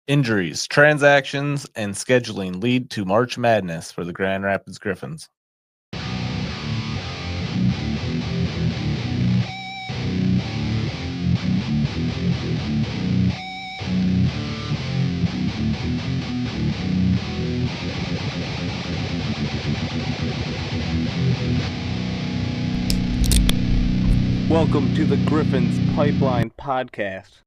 Injuries, transactions, and scheduling lead to March Madness for the Grand Rapids Griffins. Welcome to the Griffins Pipeline Podcast.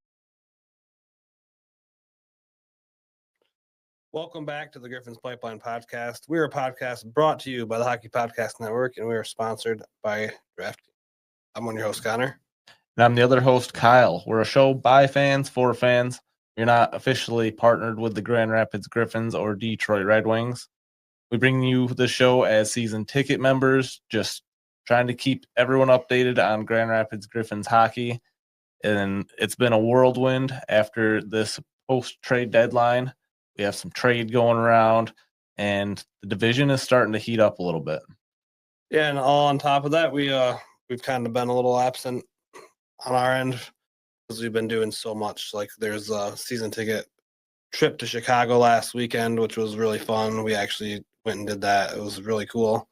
Welcome back to the Griffins Pipeline Podcast. We're a podcast brought to you by the Hockey Podcast Network, and we are sponsored by DraftKings. I'm one of your host, Connor. And I'm the other host, Kyle. We're a show by fans for fans. You're not officially partnered with the Grand Rapids Griffins or Detroit Red Wings. We bring you the show as season ticket members, just trying to keep everyone updated on Grand Rapids Griffins hockey. And it's been a whirlwind after this post-trade deadline. We have some trade going around, and the division is starting to heat up a little bit. Yeah, and all on top of that, we've kind of been a little absent on our end because we've been doing so much. Like there's a season ticket trip to Chicago last weekend, which was really fun. We actually went and did that. It was really cool.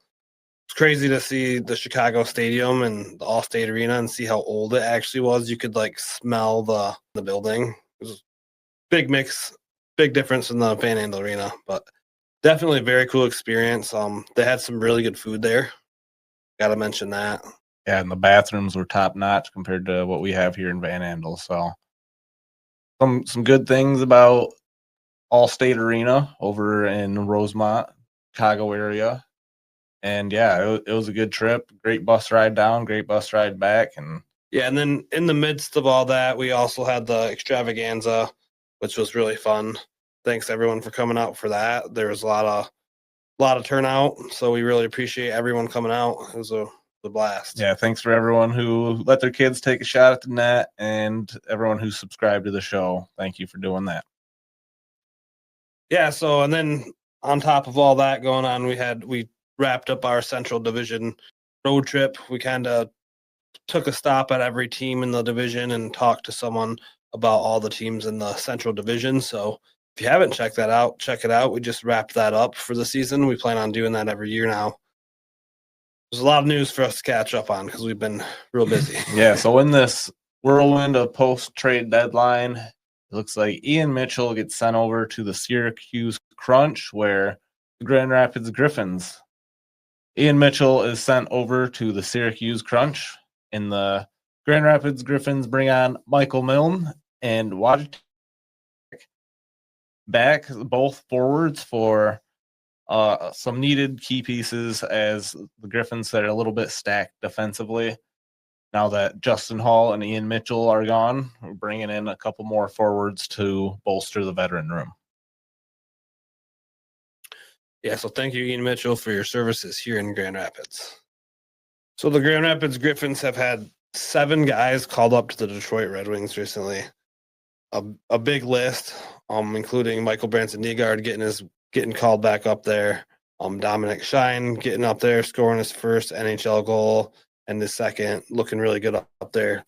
It's crazy to see the Chicago Stadium and the All-State Arena and see how old it actually was. You could like smell the building. It was a big mix, big difference in the Van Andel Arena, but definitely a very cool experience. They had some really good food there. Got to mention that. Yeah, and the bathrooms were top notch compared to what we have here in Van Andel. So some good things about All-State Arena over in Rosemont, Chicago area. And yeah, it was a good trip. Great bus ride down, great bus ride back. And then in the midst of all that, we also had the extravaganza, which was really fun. Thanks everyone for coming out for that. There was a lot of turnout, so we really appreciate everyone coming out. It was a blast. Yeah, thanks for everyone who let their kids take a shot at the net and everyone who subscribed to the show. Thank you for doing that. Yeah, so and then on top of all that going on, we wrapped up our Central Division road trip. We kind of took a stop at every team in the division and talked to someone about all the teams in the Central Division. So if you haven't checked that out, check it out. We just wrapped that up for the season. We plan on doing that every year now. There's a lot of news for us to catch up on because we've been real busy. Yeah, so in this whirlwind of post-trade deadline, it looks like Ian Mitchell gets sent over to the Syracuse Crunch, where the Grand Rapids Griffins. Ian Mitchell is sent over to the Syracuse Crunch. In the Grand Rapids Griffins bring on Michael Milne and Wojciech back, both forwards for some needed key pieces as the Griffins are a little bit stacked defensively. Now that Justin Hall and Ian Mitchell are gone, we're bringing in a couple more forwards to bolster the veteran room. Yeah, so thank you, Ian Mitchell, for your services here in Grand Rapids. So the Grand Rapids Griffins have had 7 guys called up to the Detroit Red Wings recently. A big list, including Michael Brandsegg-Nygard getting called back up there. Dominic Shine getting up there, scoring his first NHL goal and his second, looking really good up there.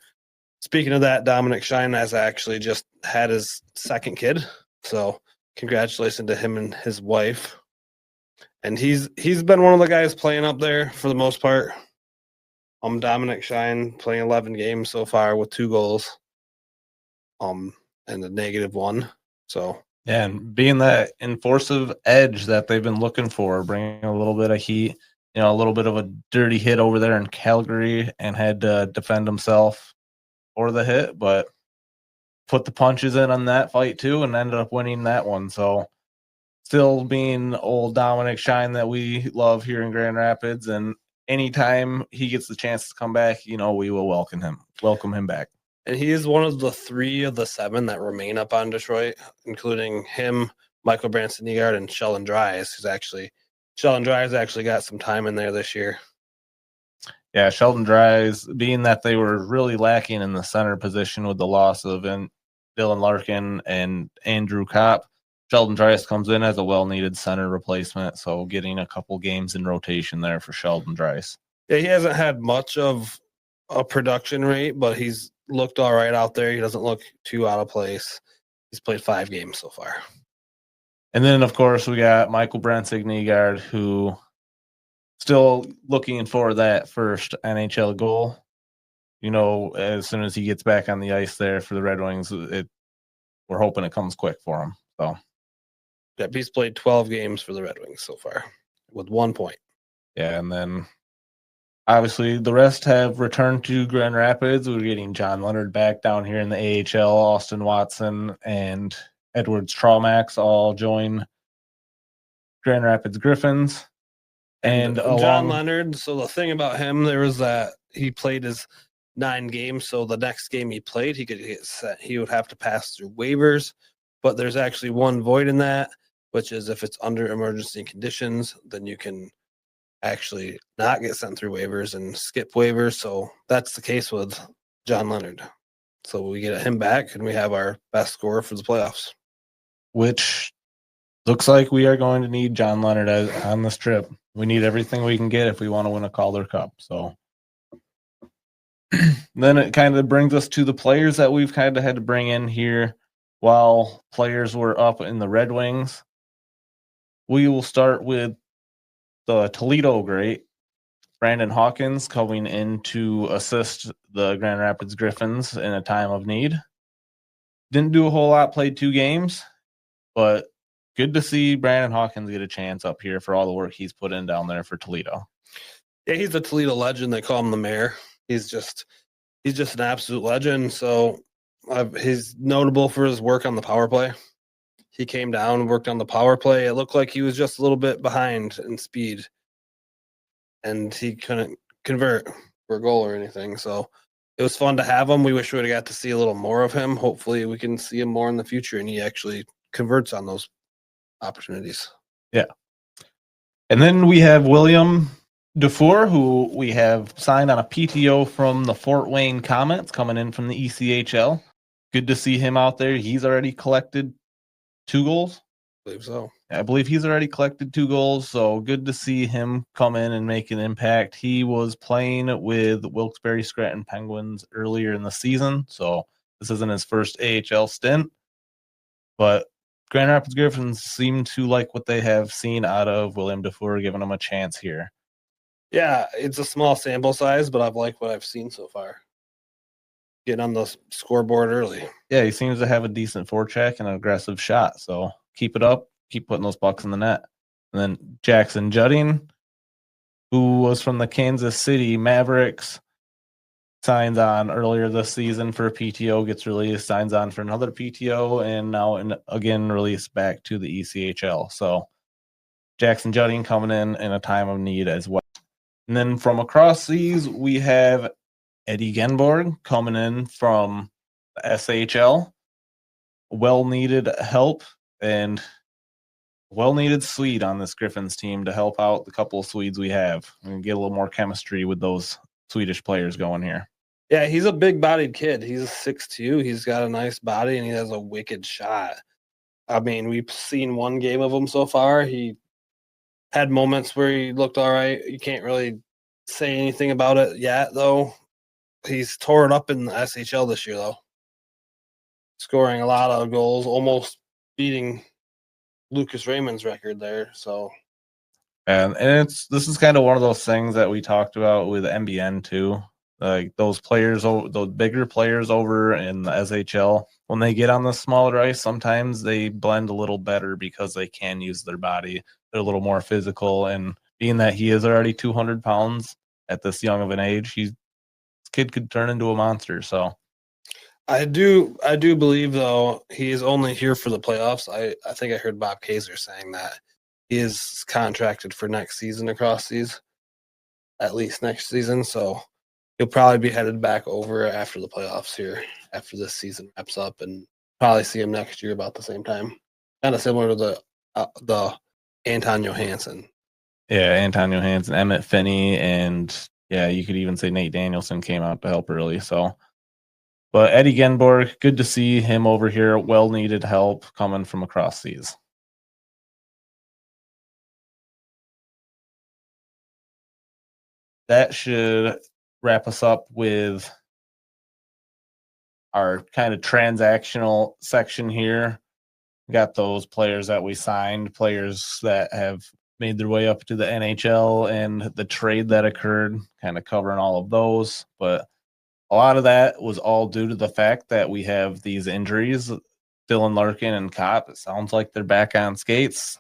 Speaking of that, Dominic Shine has actually just had his second kid, so congratulations to him and his wife. And he's been one of the guys playing up there for the most part. Dominic Shine playing 11 games so far with 2 goals, and a -1. So yeah, and being that enforcing edge that they've been looking for, bringing a little bit of heat, a little bit of a dirty hit over there in Calgary, and had to defend himself for the hit, but put the punches in on that fight too, and ended up winning that one. So still being old Dominic Shine that we love here in Grand Rapids, and anytime he gets the chance to come back, we will welcome him back. And he is one of the 3 of the 7 that remain up on Detroit, including him, Michael Brandsegg-Nygard, and Sheldon Dries, Sheldon Dries actually got some time in there this year. Yeah, Sheldon Dries, being that they were really lacking in the center position with the loss of Dylan Larkin and Andrew Kopp, Sheldon Dries comes in as a well-needed center replacement, so getting a couple games in rotation there for Sheldon Dries. Yeah, he hasn't had much of a production rate, but he's looked all right out there. He doesn't look too out of place. He's played 5 games so far. And then, of course, we got Michael Brandsegg-Nygard, who still looking for that first NHL goal. As soon as he gets back on the ice there for the Red Wings, we're hoping it comes quick for him. So, Yep, he's played 12 games for the Red Wings so far with 1 point. Yeah, and then obviously the rest have returned to Grand Rapids. We're getting John Leonard back down here in the AHL. Austin Watson and Edwards Traumax all join Grand Rapids Griffins. And John Leonard, so the thing about him, there was that he played his 9 games. So the next game he played, he could get set. He would have to pass through waivers, but there's actually one void in that, which is if it's under emergency conditions, then you can actually not get sent through waivers and skip waivers. So that's the case with John Leonard. So we get him back and we have our best scorer for the playoffs. Which looks like we are going to need John Leonard on this trip. We need everything we can get if we want to win a Calder Cup. So then it kind of brings us to the players that we've kind of had to bring in here while players were up in the Red Wings. We will start with the Toledo great, Brandon Hawkins, coming in to assist the Grand Rapids Griffins in a time of need. Didn't do a whole lot, played 2 games, but good to see Brandon Hawkins get a chance up here for all the work he's put in down there for Toledo. Yeah, he's a Toledo legend. They call him the mayor. He's just an absolute legend. So he's notable for his work on the power play. He came down and worked on the power play. It looked like he was just a little bit behind in speed, and he couldn't convert for a goal or anything. So it was fun to have him. We wish we would have got to see a little more of him. Hopefully we can see him more in the future, and he actually converts on those opportunities. Yeah. And then we have William Dufour, who we have signed on a PTO from the Fort Wayne Comets, coming in from the ECHL. Good to see him out there. He's already collected 2 goals. I believe so. I believe he's already collected 2 goals, so good to see him come in and make an impact. He was playing with Wilkes-Barre Scranton Penguins earlier in the season, so this isn't his first AHL stint. But Grand Rapids Griffins seem to like what they have seen out of William Dufour, giving him a chance here. Yeah, it's a small sample size, but I've liked what I've seen so far. Getting on the scoreboard early. Yeah, he seems to have a decent forecheck and an aggressive shot, so keep it up. Keep putting those pucks in the net. And then Jackson Judding, who was from the Kansas City Mavericks, signs on earlier this season for a PTO, gets released, signs on for another PTO, and now again released back to the ECHL. So Jackson Judding coming in a time of need as well. And then from across seas, we have Eddie Genborg coming in from the SHL. Well-needed help and well-needed Swede on this Griffins team to help out the couple of Swedes we have and get a little more chemistry with those Swedish players going here. Yeah, he's a big-bodied kid. He's 6'2". He's got a nice body, and he has a wicked shot. I mean, we've seen 1 game of him so far. He had moments where he looked all right. You can't really say anything about it yet, though. He's tore it up in the SHL this year, though. Scoring a lot of goals, almost beating Lucas Raymond's record there. So, and this is kind of one of those things that we talked about with NBN too. Like those players, those bigger players over in the SHL, when they get on the smaller ice, sometimes they blend a little better because they can use their body. They're a little more physical, and being that he is already 200 pounds at this young of an age, this kid could turn into a monster. So. I do believe, though, he is only here for the playoffs. I think I heard Bob Kaiser saying that he is contracted for next season across these, at least next season. So he'll probably be headed back over after the playoffs here, after this season wraps up, and probably see him next year about the same time. Kind of similar to the Anton Johansson. Yeah, Anton Johansson, Emmett Finney, and yeah, you could even say Nate Danielson came out to help early. So. But Eddie Genborg, good to see him over here. Well-needed help coming from across seas. That should wrap us up with our kind of transactional section here. We got those players that we signed, players that have made their way up to the NHL, and the trade that occurred, kind of covering all of those. But a lot of that was all due to the fact that we have these injuries. Dylan Larkin and Kopp, it sounds like they're back on skates.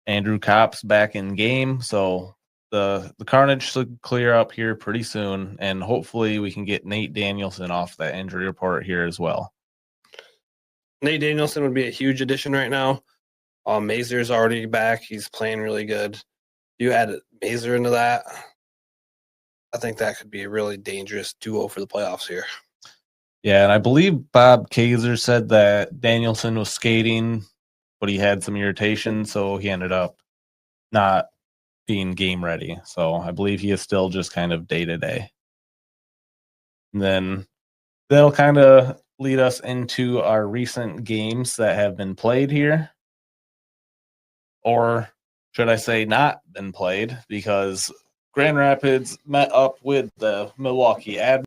Andrew Kopp's back in game, so the carnage should clear up here pretty soon, and hopefully we can get Nate Danielson off that injury report here as well. Nate Danielson would be a huge addition right now. Mazur's already back. He's playing really good. You add Mazur into that, I think that could be a really dangerous duo for the playoffs here. Yeah, and I believe Bob Kaiser said that Danielson was skating, but he had some irritation, so he ended up not being game ready. So I believe he is still just kind of day-to-day. And then that'll kind of lead us into our recent games that have been played here. Or should I say not been played, because Grand Rapids met up with the Milwaukee Admirals.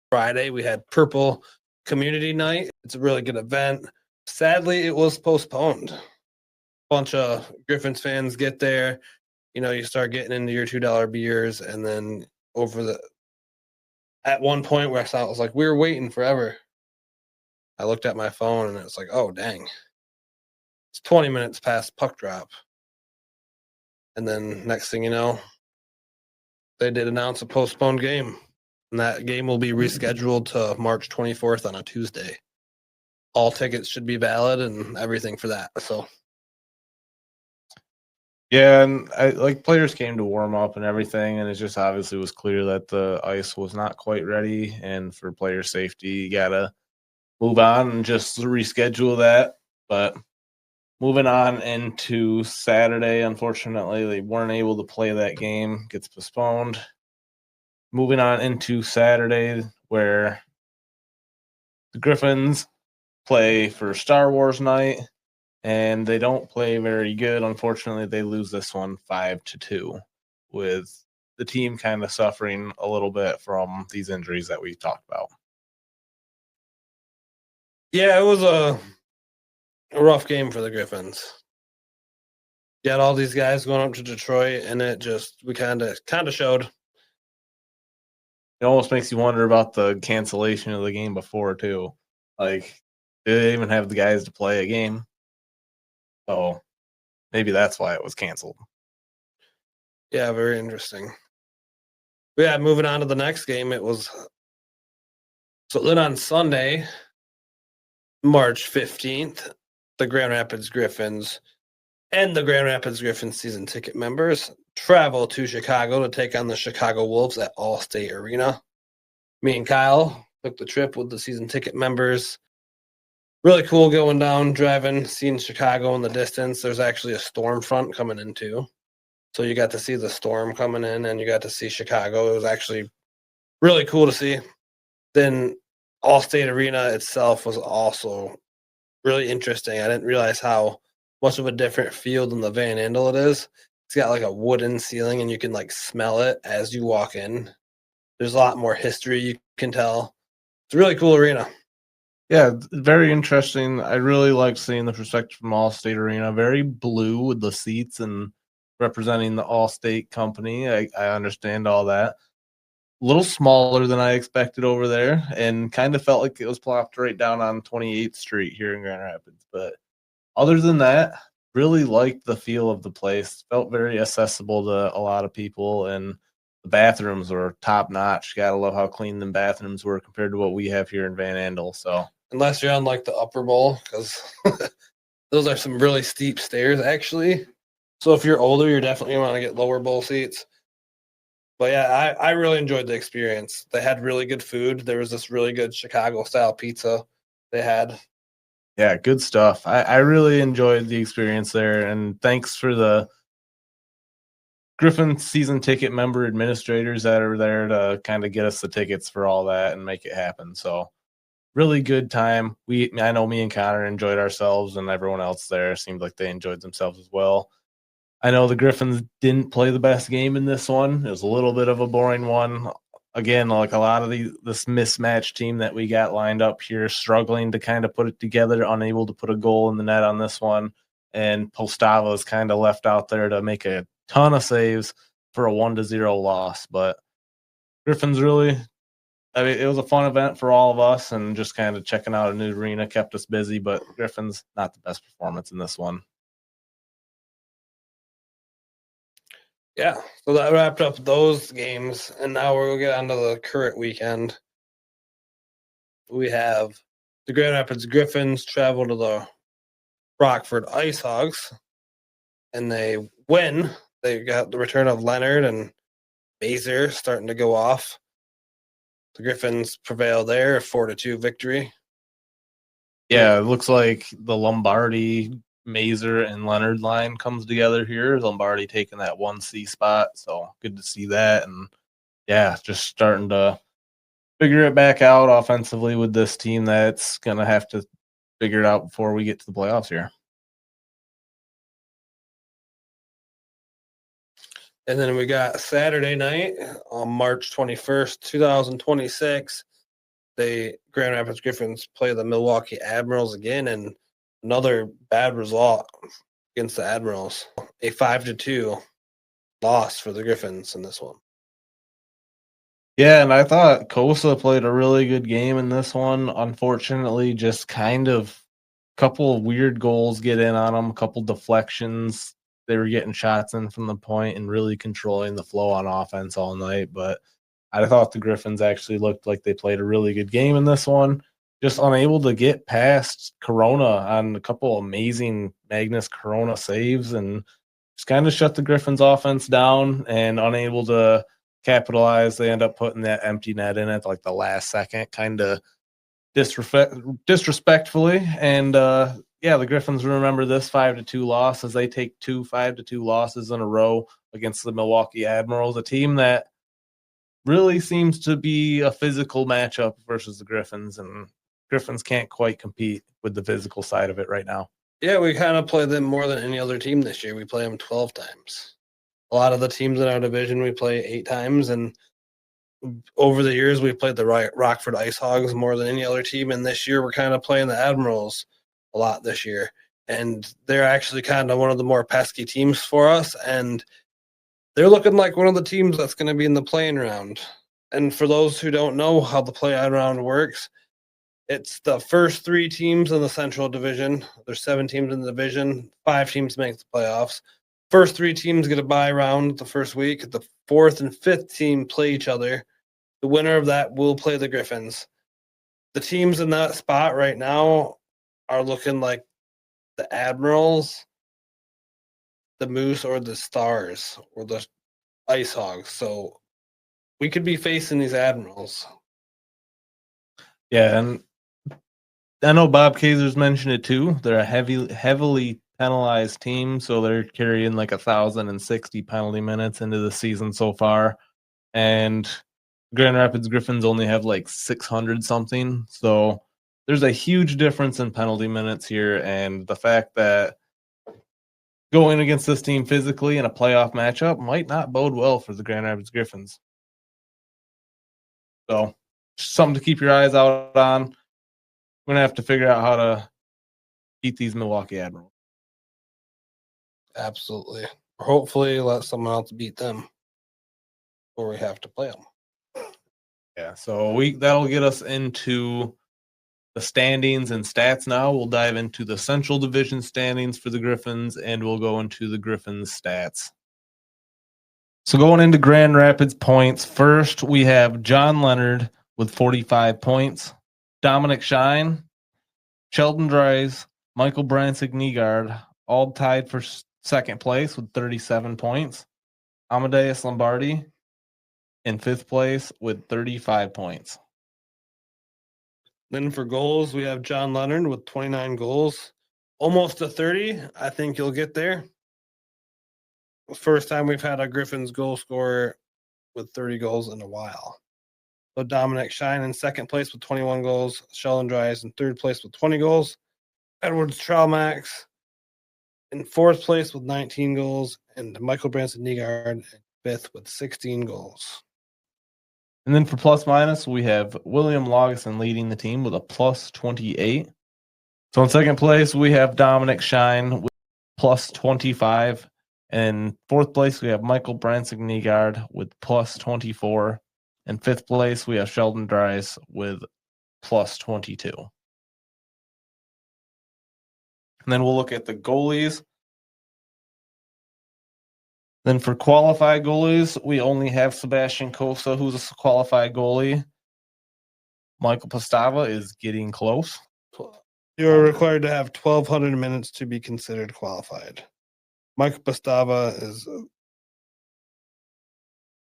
Friday, we had Purple Community Night. It's a really good event. Sadly, it was postponed. A bunch of Griffins fans get there. You start getting into your $2 beers, and then at one point where I saw it was like, we were waiting forever. I looked at my phone, and it's like, oh, dang. It's 20 minutes past puck drop. And then next thing you know, they did announce a postponed game. And that game will be rescheduled to March 24th on a Tuesday. All tickets should be valid and everything for that. So, yeah, and players came to warm up and everything, and it just obviously was clear that the ice was not quite ready. And for player safety, you gotta move on and just reschedule that. But moving on into Saturday, unfortunately, they weren't able to play that game. Gets postponed. Moving on into Saturday, where the Griffins play for Star Wars night, and they don't play very good. Unfortunately, they lose this one 5-2, with the team kind of suffering a little bit from these injuries that we talked about. Yeah, it was a rough game for the Griffins. You had all these guys going up to Detroit, and we kind of showed. It almost makes you wonder about the cancellation of the game before, too. Did they even have the guys to play a game? So maybe that's why it was canceled. Yeah, very interesting. But yeah, moving on to the next game, so then on Sunday, March 15th, the Grand Rapids Griffins and the Grand Rapids Griffins season ticket members travel to Chicago to take on the Chicago Wolves at Allstate Arena. Me and Kyle took the trip with the season ticket members. Really cool going down, driving, seeing Chicago in the distance. There's actually a storm front coming in too. So you got to see the storm coming in, and you got to see Chicago. It was actually really cool to see. Then Allstate Arena itself was also really interesting. I didn't realize how much of a different feel than the Van Andel it is. It's got like a wooden ceiling, and you can smell it as you walk in. There's a lot more history you can tell. It's a really cool arena. Yeah, very interesting. I really liked seeing the perspective from Allstate Arena. Very blue with the seats and representing the Allstate company. I understand all that. A little smaller than I expected over there, and kind of felt like it was plopped right down on 28th Street here in Grand Rapids. But other than that, really liked the feel of the place. Felt very accessible to a lot of people, and the bathrooms were top notch. Gotta love how clean the bathrooms were compared to what we have here in Van Andel. So unless you're on the upper bowl, because those are some really steep stairs actually. So if you're older, you're definitely going to want to get lower bowl seats. But yeah, I really enjoyed the experience. They had really good food. There was this really good Chicago style pizza they had. Yeah, good stuff. I really enjoyed the experience there, and thanks for the Griffin season ticket member administrators that are there to kind of get us the tickets for all that and make it happen. So really good time. I know me and Connor enjoyed ourselves, and everyone else there seemed like they enjoyed themselves as well. I know the Griffins didn't play the best game in this one. It was a little bit of a boring one. again, like a lot of this mismatched team that we got lined up here, struggling to kind of put it together, unable to put a goal in the net on this one. And Postava is kind of left out there to make a ton of saves for a 1-0 loss. But Griffins really, I mean, it was a fun event for all of us, and just kind of checking out a new arena kept us busy. But Griffins, not the best performance in this one. Yeah, so that wrapped up those games, and now we're going to get on to the current weekend. We have the Grand Rapids Griffins travel to the Rockford Ice Hogs, and they win. They got the return of Leonard and Mazer starting to go off. The Griffins prevail there, a 4-2 victory. Yeah, it looks like the Lombardi, Mazer, and Leonard line comes together here. Lombardi taking that 1C spot, so good to see that. And yeah, just starting to figure it back out offensively with this team that's going to have to figure it out before we get to the playoffs here. And then we got Saturday night on March 21st, 2026. The Grand Rapids Griffins play the Milwaukee Admirals again, and another bad result against the Admirals. A 5-2 loss for the Griffins in this one. Yeah, and I thought Kosa played a really good game in this one. Unfortunately, just kind of a couple of weird goals get in on them, a couple deflections. They were getting shots in from the point and really controlling the flow on offense all night. But I thought the Griffins actually looked like they played a really good game in this one. Just unable to get past Corona on a couple amazing Magnus Corona saves, and just kind of shut the Griffins offense down, and unable to capitalize. They end up putting that empty net in at like the last second, kind of disrespectfully. And yeah, the Griffins remember this 5-2 loss as they take 2 5-2 losses in a row against the Milwaukee Admirals, a team that really seems to be a physical matchup versus the Griffins, and Griffins can't quite compete with the physical side of it right now. Yeah, we kind of play them more than any other team this year. We play them 12 times. A lot of the teams in our division we play 8 times, and over the years we've played the Rockford Ice Hogs more than any other team, and this year we're kind of playing the Admirals a lot this year, and they're actually kind of one of the more pesky teams for us, and they're looking like one of the teams that's going to be in the playing round. And for those who don't know how the play-in round works, it's the first 3 teams in the Central Division. There's 7 teams in the division. 5 teams make the playoffs. First 3 teams get a bye round the first week. The 4th and 5th team play each other. The winner of that will play the Griffins. The teams in that spot right now are looking like the Admirals, the Moose, or the Stars, or the Ice Hogs. So we could be facing these Admirals. Yeah, and I know Bob Kaiser's mentioned it too. They're a heavily penalized team, so they're carrying like 1,060 penalty minutes into the season so far. And Grand Rapids Griffins only have like 600 something. So there's a huge difference in penalty minutes here, and the fact that going against this team physically in a playoff matchup might not bode well for the Grand Rapids Griffins. So something to keep your eyes out on. We're going to have to figure out how to beat these Milwaukee Admirals. Absolutely. Or hopefully let someone else beat them, or we have to play them. Yeah, so that'll get us into the standings and stats now. We'll dive into the Central Division standings for the Griffins, and we'll go into the Griffins stats. So going into Grand Rapids points, first we have John Leonard with 45 points, Dominic Shine, Sheldon Dries, Michael Brandsegg-Nygard, all tied for second place with 37 points. Amadeus Lombardi in 5th place with 35 points. Then for goals, we have John Leonard with 29 goals. Almost to 30. I think you'll get there. First time we've had a Griffins goal scorer with 30 goals in a while. So Dominic Shine in 2nd place with 21 goals. Sheldon Dries in 3rd place with 20 goals. Edwards Traumax in 4th place with 19 goals. And Michael Branson-Nygard in 5th with 16 goals. And then for plus minus, we have William Laugesen leading the team with a plus 28. So in second place, we have Dominic Shine with plus 25. And in fourth place, we have Michael Brandsegg-Nygard with plus 24. In fifth place, we have Sheldon Dries with plus 22. And then we'll look at the goalies. Then for qualified goalies, we only have Sebastian Kosa, who's a qualified goalie. Michael Pastava is getting close. You're required to have 1,200 minutes to be considered qualified. Michael Pastava is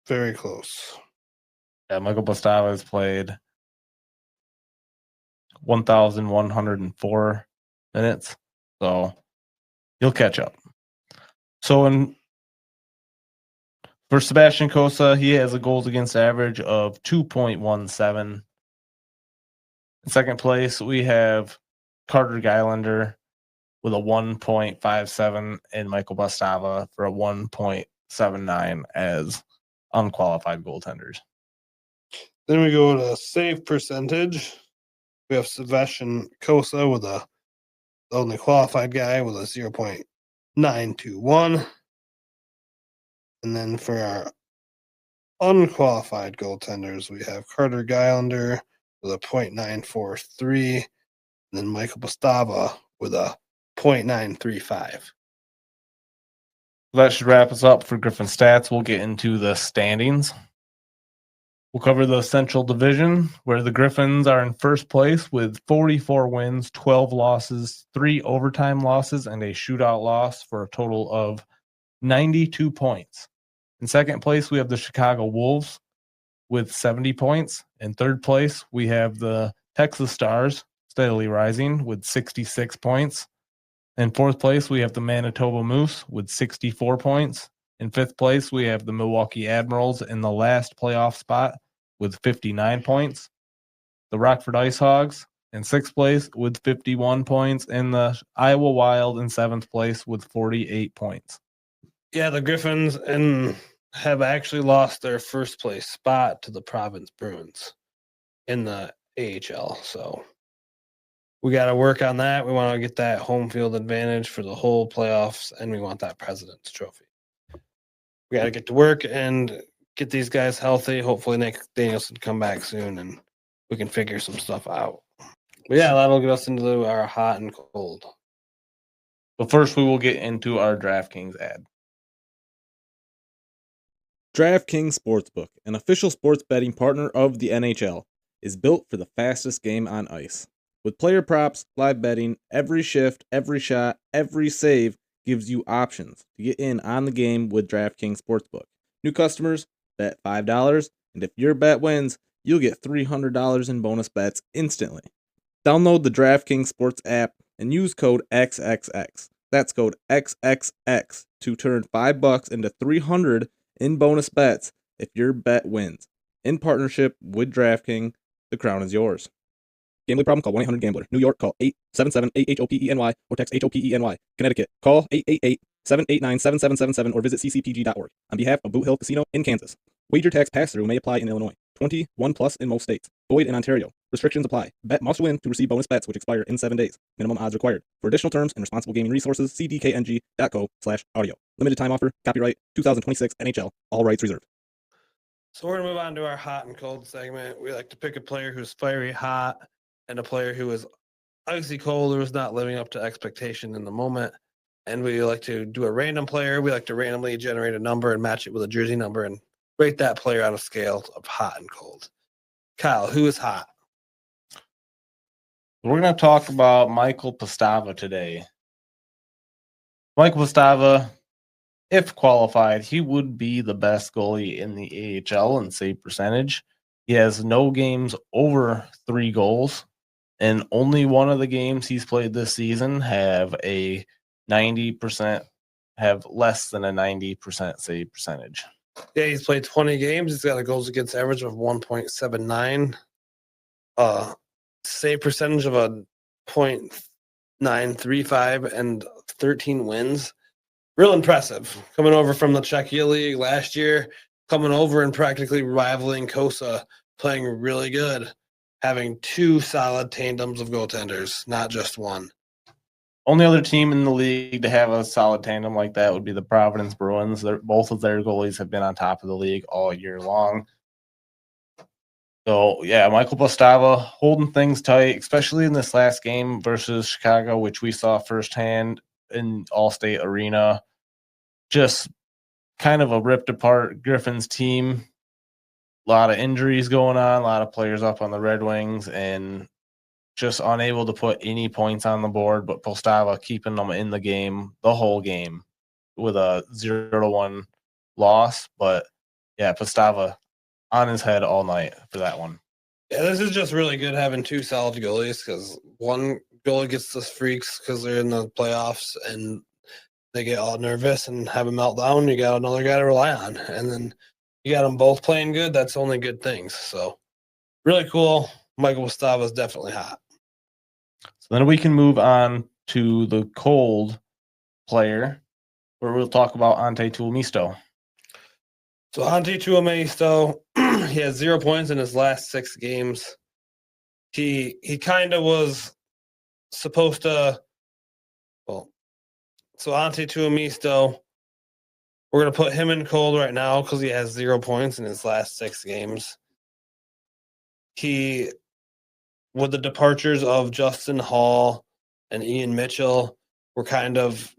very close. Yeah, Michael Pastava has played 1,104 minutes, so he'll catch up. So for Sebastian Kosa, he has a goals against average of 2.17. In second place, we have Carter Gylander with a 1.57 and Michael Pastava for a 1.79 as unqualified goaltenders. Then we go to save percentage. We have Sebastian Kosa with the only qualified guy with a 0.921. And then for our unqualified goaltenders, we have Carter Gylander with a 0.943, and then Michael Pastava with a 0.935. That should wrap us up for Griffin stats. We'll get into the standings. We'll cover the Central Division, where the Griffins are in first place with 44 wins, 12 losses, 3 overtime losses, and a shootout loss for a total of 92 points. In second place, we have the Chicago Wolves with 70 points. In third place, we have the Texas Stars, steadily rising with 66 points. In fourth place, we have the Manitoba Moose with 64 points. In fifth place, we have the Milwaukee Admirals in the last playoff spot with 59 points. The Rockford Ice Hogs in sixth place with 51 points, and the Iowa Wild in seventh place with 48 points. Yeah, the Griffins have actually lost their first place spot to the Province Bruins in the AHL. So we got to work on that. We want to get that home field advantage for the whole playoffs, and we want that President's Trophy. We got to get to work and get these guys healthy. Hopefully Nick Danielson come back soon, and we can figure some stuff out. But yeah, that'll get us into our hot and cold. But first, we will get into our DraftKings ad. DraftKings Sportsbook, an official sports betting partner of the NHL, is built for the fastest game on ice. With player props, live betting, every shift, every shot, every save gives you options to get in on the game with DraftKings Sportsbook. New customers, bet $5, and if your bet wins, you'll get $300 in bonus bets instantly. Download the DraftKings Sports app and use code XXX. That's code XXX to turn $5 into $300 in bonus bets if your bet wins. In partnership with DraftKings, the crown is yours. Gambling problem? Call 1-800-GAMBLER. New York, call 877-8-HOPENY or text HOPENY. Connecticut, call 888-789-7777 or visit ccpg.org. On behalf of Boot Hill Casino in Kansas. Wager tax pass-through may apply in Illinois. 21 plus in most states. Void in Ontario. Restrictions apply. Bet must win to receive bonus bets which expire in 7 days. Minimum odds required. For additional terms and responsible gaming resources, see dkng.co/audio. Limited time offer. Copyright 2026 NHL. All rights reserved. So we're going to move on to our hot and cold segment. We like to pick a player who's fiery hot and a player who is icy cold or is not living up to expectation in the moment. And we like to do a random player. We like to randomly generate a number and match it with a jersey number and rate that player on a scale of hot and cold. Kyle, who is hot? We're going to talk about Michael Pastava today. Michael Pastava, if qualified, he would be the best goalie in the AHL in save percentage. He has no games over 3 goals, and only one of the games he's played this season have a 90%, have less than a 90% save percentage. Yeah, he's played 20 games. He's got a goals against average of 1.79. Save percentage of a 0.935 and 13 wins. Real impressive. Coming over from the Czechia League last year, coming over and practically rivaling Kosa, playing really good, having 2 solid tandems of goaltenders, not just one. Only other team in the league to have a solid tandem like that would be the Providence Bruins. Both of their goalies have been on top of the league all year long. So, yeah, Michael Bostava holding things tight, especially in this last game versus Chicago, which we saw firsthand in Allstate Arena. Just kind of a ripped apart Griffins team. A lot of injuries going on, a lot of players up on the Red Wings, and just unable to put any points on the board, but Postava keeping them in the game the whole game with a 0-1 loss. But, yeah, Postava on his head all night for that one. Yeah, this is just really good having 2 solid goalies, because one goalie gets the freaks because they're in the playoffs and they get all nervous and have a meltdown. You got another guy to rely on, and then you got them both playing good. That's only good things. So really cool. Michael Postava is definitely hot. So then we can move on to the cold player, where we'll talk about Ante Tuomisto. So Ante Tuomisto, he has 0 points in his last 6 games. He kind of was supposed to. So Ante Tuomisto, we're going to put him in cold right now because he has 0 points in his last 6 games. He, with the departures of Justin Hall and Ian Mitchell, were kind of,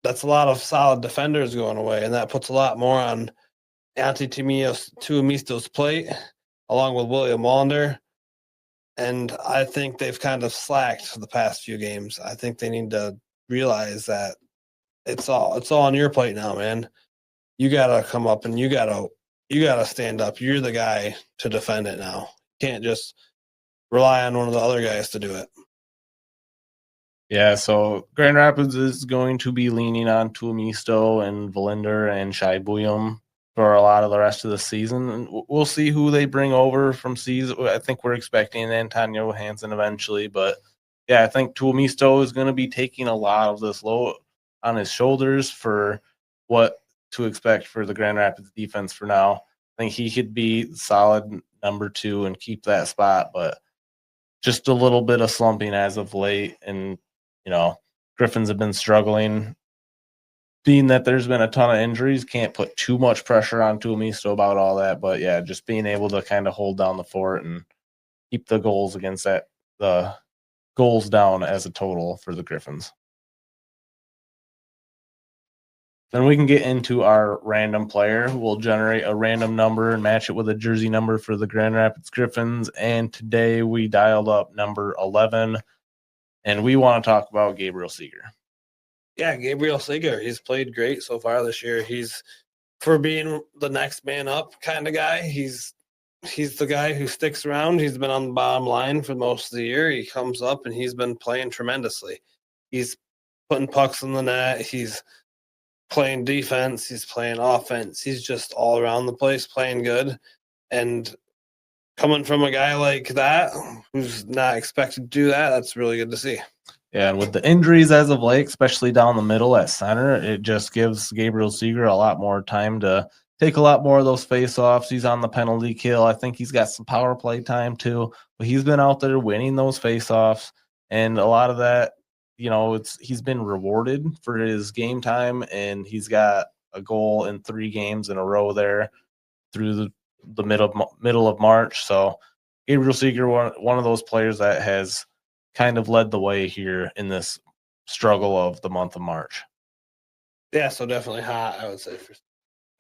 that's a lot of solid defenders going away, and that puts a lot more on Ante Tuomisto's plate, along with William Wallander. And I think they've kind of slacked for the past few games. I think they need to realize that it's all on your plate now, man. You gotta come up and you gotta stand up. You're the guy to defend it now. You can't just rely on one of the other guys to do it. Yeah, so Grand Rapids is going to be leaning on Tuomisto and Valinder and Shai Buyum for a lot of the rest of the season. And we'll see who they bring over from season. I think we're expecting Antonio Hansen eventually, but yeah, I think Tuomisto is going to be taking a lot of this load on his shoulders for what to expect for the Grand Rapids defense for now. I think he could be solid number 2 and keep that spot, but just a little bit of slumping as of late. And, Griffins have been struggling. Being that there's been a ton of injuries, can't put too much pressure on Tuomisto about all that. But, yeah, just being able to kind of hold down the fort and keep the goals against the goals down as a total for the Griffins. Then we can get into our random player. We'll generate a random number and match it with a jersey number for the Grand Rapids Griffins. And today we dialed up number 11, and we want to talk about Gabriel Seeger. Yeah, Gabriel Seeger. He's played great so far this year. He's, for being the next man up kind of guy, he's the guy who sticks around. He's been on the bottom line for most of the year. He comes up and he's been playing tremendously. He's putting pucks in the net. He's playing defense. He's playing offense. He's just all around the place playing good. And coming from a guy like that, who's not expected to do that, that's really good to see. Yeah, and with the injuries as of late, especially down the middle at center, it just gives Gabriel Seeger a lot more time to take a lot more of those face-offs. He's on the penalty kill. I think he's got some power play time too, but he's been out there winning those face-offs, and a lot of that, he's been rewarded for his game time, and he's got a goal in 3 games in a row there through the middle of March. So Gabriel Seeger, one of those players that has kind of led the way here in this struggle of the month of March. Yeah, so definitely hot, I would say.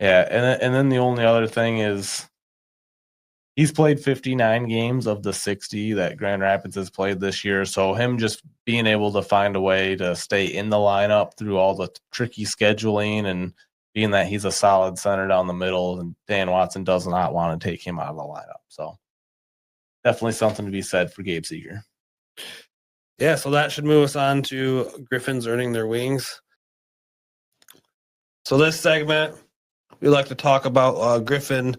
Yeah, and then the only other thing is he's played 59 games of the 60 that Grand Rapids has played this year. So him just being able to find a way to stay in the lineup through all the tricky scheduling, and being that he's a solid center down the middle, and Dan Watson does not want to take him out of the lineup. So definitely something to be said for Gabe Seeger. Yeah, so that should move us on to Griffins earning their wings. So this segment, we like to talk about Griffin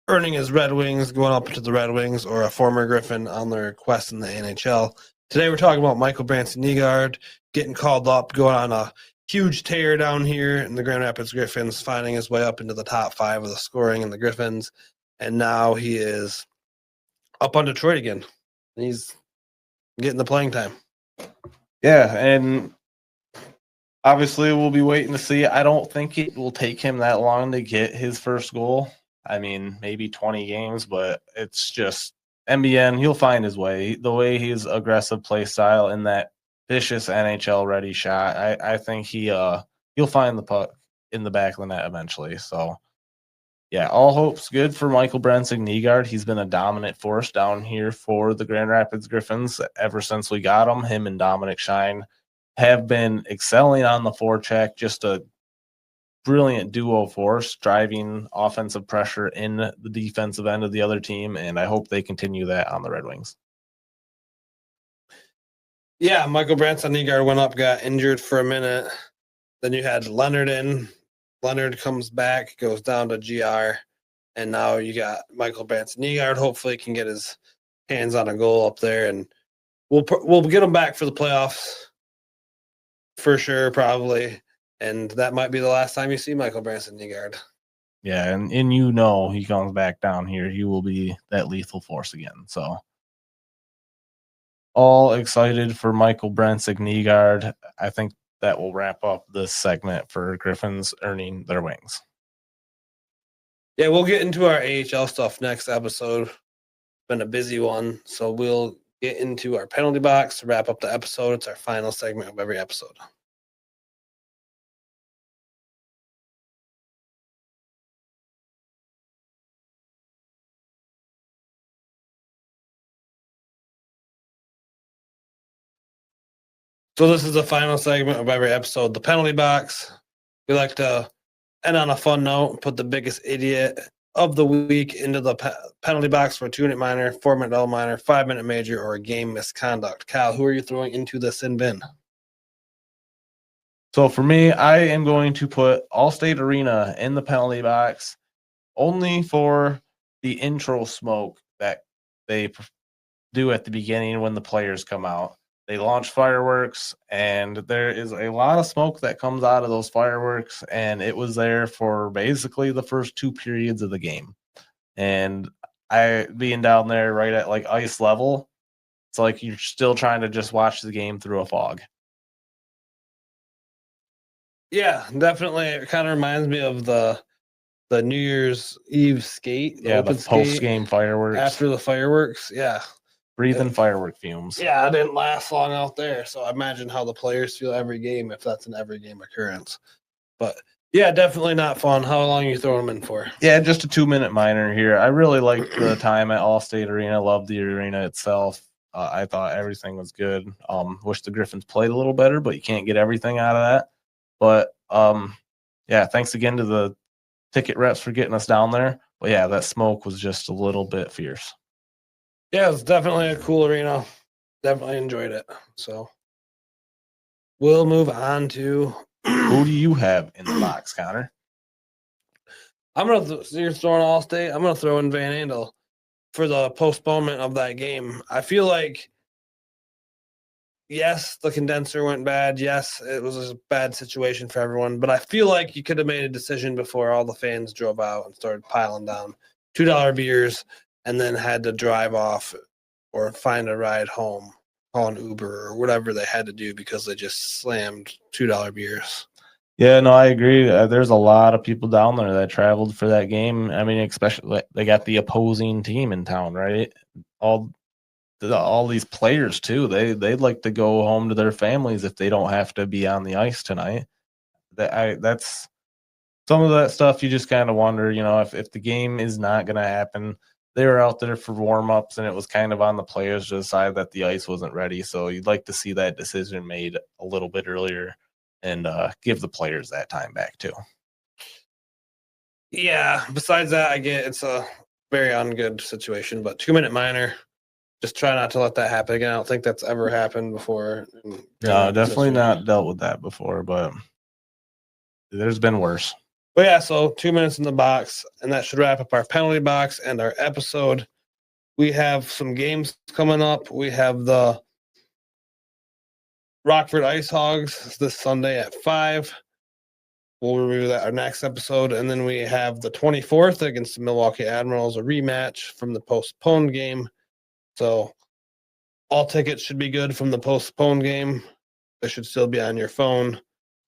earning his Red Wings, going up into the Red Wings, or a former Griffin on their quest in the NHL. Today we're talking about Michael Brandsegg-Nygard getting called up, going on a huge tear down here in the Grand Rapids Griffins, finding his way up into the top 5 of the scoring in the Griffins. And now he is up on Detroit again. He's getting the playing time. Yeah, and obviously we'll be waiting to see. I don't think it will take him that long to get his first goal. I mean, maybe 20 games, but it's just MBN. He'll find his way. The way his aggressive play style and that vicious NHL ready shot, I think he'll find the puck in the back of the net eventually. So, yeah, all hope's good for Michael Brandsegg-Nygard. He's been a dominant force down here for the Grand Rapids Griffins ever since we got him. Him and Dominic Shine have been excelling on the forecheck, just a brilliant duo force, driving offensive pressure in the defensive end of the other team, and I hope they continue that on the Red Wings. Yeah, Michael Brandsegg-Nygard went up, got injured for a minute. Then you had Leonard in. Leonard comes back, goes down to GR, and now you got Michael Brandsegg-Nygard. Hopefully can get his hands on a goal up there, and we'll get him back for the playoffs for sure, probably. And that might be the last time you see Michael Brandsegg-Nygard. Yeah, and he comes back down here, he will be that lethal force again. So all excited for Michael Brandsegg-Nygard. I think that will wrap up this segment for Griffins earning their wings. Yeah, we'll get into our AHL stuff next episode. It's been a busy one, so we'll get into our penalty box to wrap up the episode. It's our final segment of every episode. So this is the final segment of every episode, the penalty box. We like to end on a fun note, put the biggest idiot of the week into the penalty box for a 2-minute minor, 4-minute double minor, 5-minute major, or a game misconduct. Kyle, who are you throwing into the sin bin? So for me, I am going to put Allstate Arena in the penalty box only for the intro smoke that they do at the beginning when the players come out. They launch fireworks, and there is a lot of smoke that comes out of those fireworks, and it was there for basically the first 2 periods of the game. And I being down there right at like ice level, it's like you're still trying to just watch the game through a fog. Yeah, definitely. It kind of reminds me of the New Year's Eve skate. Yeah, the post-game fireworks. After the fireworks, yeah. Breathing firework fumes. Yeah, it didn't last long out there. So I imagine how the players feel every game if that's an every game occurrence. But yeah, definitely not fun. How long are you throwing them in for? Yeah, just a 2-minute minor here. I really liked the time at Allstate Arena. Loved the arena itself. I thought everything was good. Wish the Griffins played a little better, but you can't get everything out of that. But yeah, thanks again to the ticket reps for getting us down there. But yeah, that smoke was just a little bit fierce. Yeah, it's definitely a cool arena. Definitely enjoyed it. So we'll move on to who do you have in the box, Connor? I'm gonna you're throwing Allstate. I'm gonna throw in Van Andel for the postponement of that game. I feel like yes, the condenser went bad. Yes, it was a bad situation for everyone. But I feel like you could have made a decision before all the fans drove out and started piling down $2 beers, and then had to drive off or find a ride home, call an Uber or whatever they had to do because they just slammed $2 beers. Yeah, no, I agree. There's a lot of people down there that traveled for that game. I mean, especially they got the opposing team in town, right? All these players too. They'd like to go home to their families if they don't have to be on the ice tonight. That's some of that stuff. You just kind of wonder, if the game is not going to happen. They were out there for warm-ups, and it was kind of on the players to decide that the ice wasn't ready. So you'd like to see that decision made a little bit earlier and give the players that time back too. Yeah, besides that, I get it's a very ungood situation, but 2-minute minor, just try not to let that happen again. I don't think that's ever happened before. No, definitely not dealt with that before, but there's been worse. But yeah, so 2 minutes in the box, and that should wrap up our penalty box and our episode. We have some games coming up. We have the Rockford Ice Hogs this Sunday at 5. We'll review that our next episode. And then we have the 24th against the Milwaukee Admirals, a rematch from the postponed game. So all tickets should be good from the postponed game. They should still be on your phone.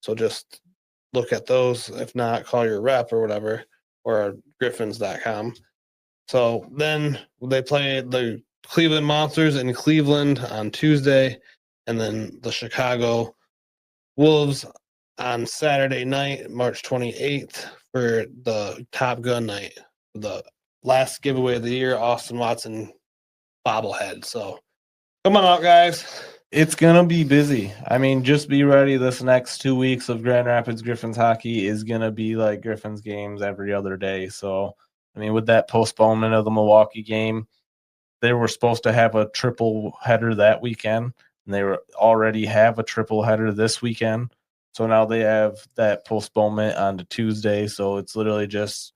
So just look at those. If not, call your rep or whatever, or griffins.com. So then they play the Cleveland Monsters in Cleveland on Tuesday, and then the Chicago Wolves on Saturday night, March 28th, for the Top Gun night, the last giveaway of the year, Austin Watson bobblehead. So come on out, guys. It's going to be busy. I mean, just be ready. This next 2 weeks of Grand Rapids Griffins hockey is going to be like Griffins games every other day. So, I mean, with that postponement of the Milwaukee game, they were supposed to have a triple header that weekend, and they already have a triple header this weekend. So now they have that postponement on to Tuesday. So it's literally just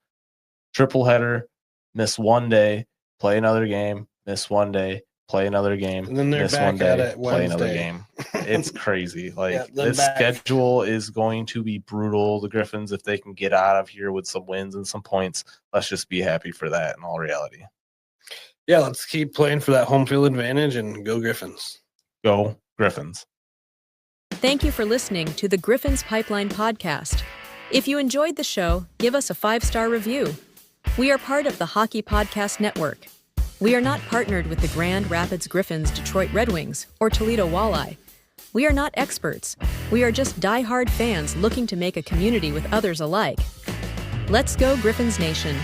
triple header, miss one day, play another game, miss one day, play another game, And then they're miss back one day, at it play another Wednesday. game. It's crazy. Like, Yeah, then this back. schedule is going to be brutal. The Griffins, if they can get out of here with some wins and some points, let's just be happy for that in all reality. Yeah, let's keep playing for that home field advantage and go Griffins. Go Griffins. Thank you for listening to the Griffins Pipeline podcast. If you enjoyed the show, give us a 5-star review. We are part of the Hockey Podcast Network. We are not partnered with the Grand Rapids Griffins, Detroit Red Wings, or Toledo Walleye. We are not experts. We are just die-hard fans looking to make a community with others alike. Let's go Griffins Nation.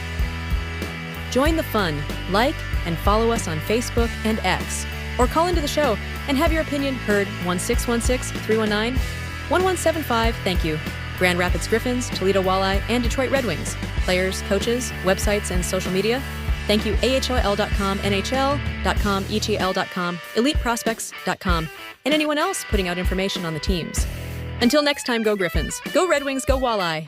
Join the fun, like and follow us on Facebook and X, or call into the show and have your opinion heard. 1-616-319-1175. Thank you. Grand Rapids Griffins, Toledo Walleye, and Detroit Red Wings. Players, coaches, websites, and social media. Thank you, AHL.com, NHL.com, ETL.com, EliteProspects.com, and anyone else putting out information on the teams. Until next time, go Griffins. Go Red Wings, go Walleye.